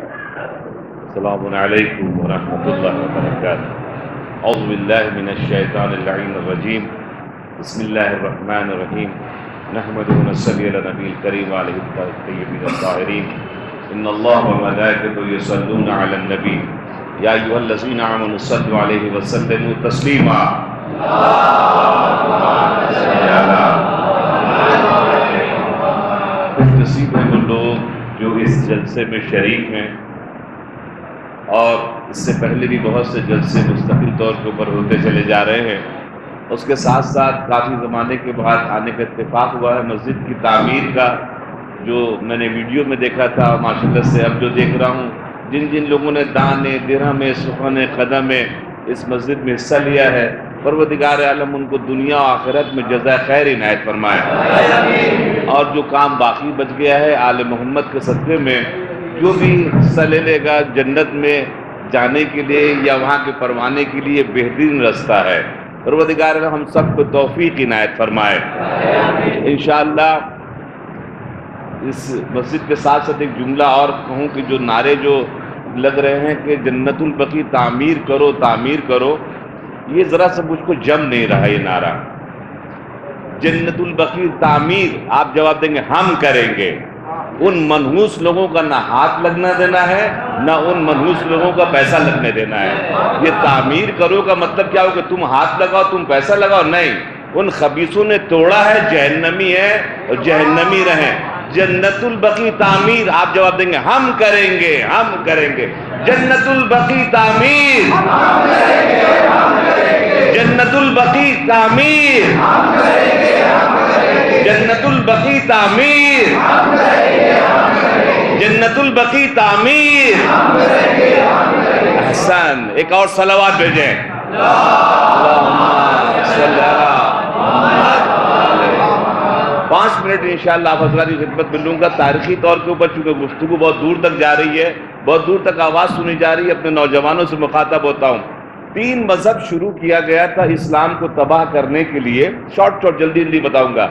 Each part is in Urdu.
السلام علیکم ورحمۃ اللہ وبرکاتہ۔ اعوذ باللہ من الشیطان اللعین الرجیم، بسم اللہ الرحمن الرحیم، نحمده ونصلی علی نبی الکریم علیہ الطیبین الطاہرین، ان اللہ وملائکته یصلون علی النبی یا ایھا الذین آمنوا صلوا علیہ وسلموا تسلیما۔ خوش نصیب ہیں وہ لوگ جو اس جلسے میں شریک ہیں، اور اس سے پہلے بھی بہت سے جلسے مستقل طور کے اوپر ہوتے چلے جا رہے ہیں۔ اس کے ساتھ ساتھ کافی زمانے کے بعد آنے کا اتفاق ہوا ہے۔ مسجد کی تعمیر کا جو میں نے ویڈیو میں دیکھا تھا، ماشاءاللہ سے اب جو دیکھ رہا ہوں، جن جن لوگوں نے دانے درہم سخن قدم اس مسجد میں حصہ لیا ہے، پروردگار عالم ان کو دنیا و آخرت میں جزائے خیر عنایت فرمائے، اور جو کام باقی بچ گیا ہے آل محمد کے صدقے میں جو بھی حصہ لے لے گا، جنت میں جانے کے لیے یا وہاں کے پروانے کے لیے بہترین رستہ ہے۔ پروردگار ہم سب کو توفیق عنایت فرمائے۔ انشاءاللہ اس مسجد کے ساتھ ساتھ ایک جملہ اور کہوں کہ جو نعرے جو لگ رہے ہیں کہ جنت البقیع تعمیر کرو تعمیر کرو، یہ ذرا سا مجھ کو جم نہیں رہا یہ نعرہ۔ جنت البقیع تعمیر آپ جواب دیں گے ہم کریں گے، ان منحوس لوگوں کا نہ ہاتھ لگنا دینا ہے، نہ ان منحوس لوگوں کا پیسہ لگنے دینا ہے۔ یہ تعمیر کرو کا مطلب کیا ہو کہ تم ہاتھ لگاؤ تم پیسہ لگاؤ؟ نہیں، ان خبیثوں نے توڑا ہے، جہنمی ہے اور جہنمی رہیں۔ جنت البقیع تعمیر آپ جواب دیں گے ہم کریں گے ہم کریں گے۔ جنت البقیع تعمیر، جنت البقیع تعمیر، جنت البقیع تعمیر، جنت البقیع تعمیر۔ احسن، ایک اور صلوات بھیجیں۔ اللہم صلی علی محمد۔ 5 منٹ انشاءاللہ آپ حضرات کی خدمت میں لوں گا۔ تاریخی طور کے اوپر چونکہ گفتگو بہت دور تک جا رہی ہے، بہت دور تک آواز سنی جا رہی ہے، اپنے نوجوانوں سے مخاطب ہوتا ہوں۔ 3 مذہب شروع کیا گیا تھا اسلام کو تباہ کرنے کے لیے، شارٹ جلدی جلدی بتاؤں گا۔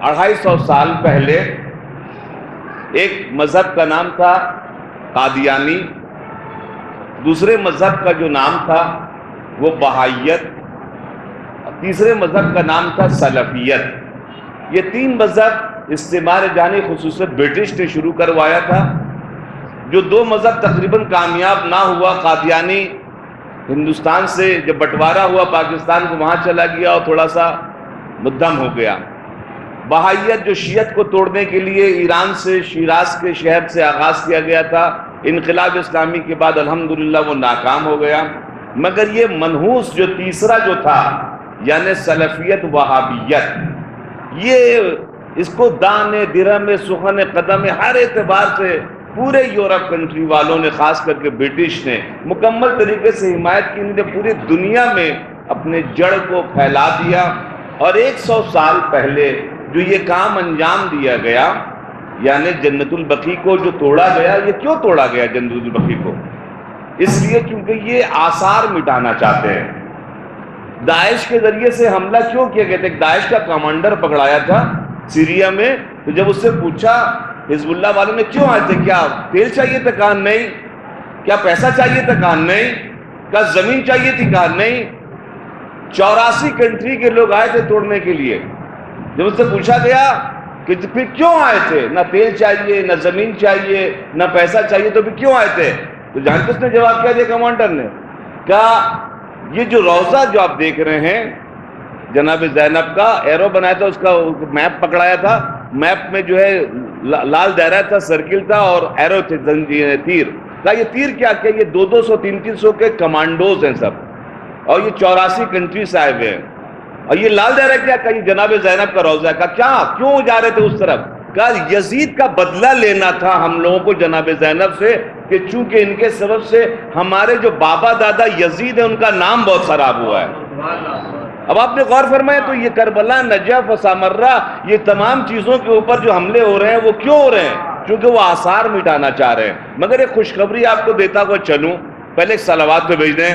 250 سال پہلے ایک مذہب کا نام تھا قادیانی، دوسرے مذہب کا جو نام تھا وہ بہائیت، تیسرے مذہب کا نام تھا سلفیت۔ یہ 3 مذہب استعمار جانی خصوصیت برٹش نے شروع کروایا تھا۔ جو 2 مذہب تقریباً کامیاب نہ ہوا، قادیانی ہندوستان سے جب بٹوارا ہوا پاکستان کو وہاں چلا گیا اور تھوڑا سا مدھم ہو گیا۔ بہائیت جو شیعت کو توڑنے کے لیے ایران سے شیراز کے شہر سے آغاز کیا گیا تھا، انقلاب اسلامی کے بعد الحمدللہ وہ ناکام ہو گیا۔ مگر یہ منحوس جو تیسرا جو تھا یعنی سلفیت وہابیت، یہ اس کو دانے درہم سخن قدم ہر اعتبار سے پورے یورپ کنٹری والوں نے، خاص کر کے برٹش نے مکمل طریقے سے حمایت کی، نے پوری دنیا میں اپنے جڑ کو پھیلا دیا۔ اور 100 سال پہلے جو یہ کام انجام دیا گیا، یعنی جنت البقیع کو جو توڑا گیا، یہ کیوں توڑا گیا جنت البقیع کو؟ اس لیے کیونکہ یہ آثار مٹانا چاہتے ہیں۔ داعش کے ذریعے سے حملہ کیوں کیا گیا تھا؟ ایک داعش کا کمانڈر پکڑایا تھا سیریا میں، تو جب اس سے پوچھا حزب اللہ والوں نے کیوں آئے تھے، کیا تیل چاہیے تھا؟ کہا نہیں۔ کیا پیسہ چاہیے تھا؟ کہا نہیں۔ کیا زمین چاہیے تھی؟ کہا نہیں۔ 84 کنٹری کے لوگ آئے تھے توڑنے کے لیے۔ جب اس سے پوچھا گیا کہ پھر کیوں آئے تھے، نہ تیل چاہیے نہ زمین چاہیے نہ پیسہ چاہیے، تو پھر کیوں آئے تھے؟ تو جانتے اس نے جواب کیا دیا کمانڈر نے؟ کہا یہ جو روضہ جو آپ دیکھ رہے ہیں جناب زینب کا ایرو بنایا تھا، اس کا میپ پکڑایا تھا، میپ میں جو ہے لال دائرہ تھا، سرکل تھا اور ایرو تھے، تیر۔ کہا یہ تیر کیا یہ 200 300 کے کمانڈوز ہیں سب، اور یہ 84 کنٹری سے آئے ہوئے ہیں۔ اور یہ لال دائرہ کیا؟ کہ یہ جناب زینب کا روضہ ہے۔ کہا کیا کیوں جا رہے تھے اس طرف؟ کہا یزید کا بدلہ لینا تھا ہم لوگوں کو جناب زینب سے، کہ چونکہ ان کے سبب سے ہمارے جو بابا دادا یزید ہیں ان کا نام بہت خراب ہوا ہے۔ اب آپ نے غور فرمایا تو یہ کربلا، نجف و سامرہ، یہ تمام چیزوں کے اوپر جو حملے ہو رہے ہیں وہ کیوں ہو رہے ہیں؟ چونکہ وہ آثار مٹانا چاہ رہے ہیں۔ مگر ایک خوشخبری آپ کو دیتا ہوا چلوں، پہلے ایک صلوات پہ بھیج دیں۔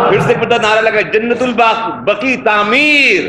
پھر سے پتہ نعرہ لگا، جنت البقیع تعمیر،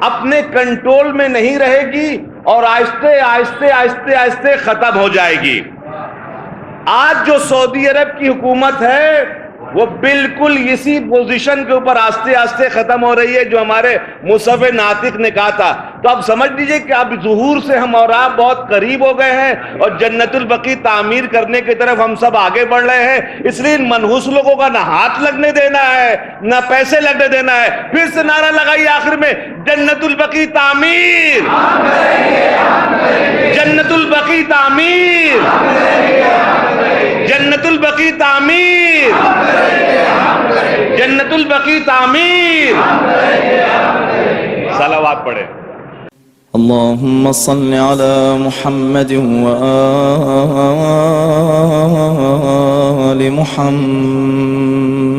اپنے کنٹرول میں نہیں رہے گی اور آہستہ آہستہ آہستہ آہستہ ختم ہو جائے گی۔ آج جو سعودی عرب کی حکومت ہے وہ بالکل اسی پوزیشن کے اوپر آہستہ آہستہ ختم ہو رہی ہے جو ہمارے مصحف ناطق نے کہا تھا۔ تو اب سمجھ لیجئے کہ اب ظہور سے ہم اور آپ بہت قریب ہو گئے ہیں اور جنت البقیع تعمیر کرنے کی طرف ہم سب آگے بڑھ رہے ہیں۔ اس لیے ان منحوس لوگوں کا نہ ہاتھ لگنے دینا ہے نہ پیسے لگنے دینا ہے۔ پھر سے نعرہ لگائیے آخر میں، جنت البقیع تعمیر، جنت البقیع تعمیر، جنت البقیع تعمیر، جنت البقیع تعمیر۔ صلوات پڑھے۔ اللهم صل على محمد وآل محمد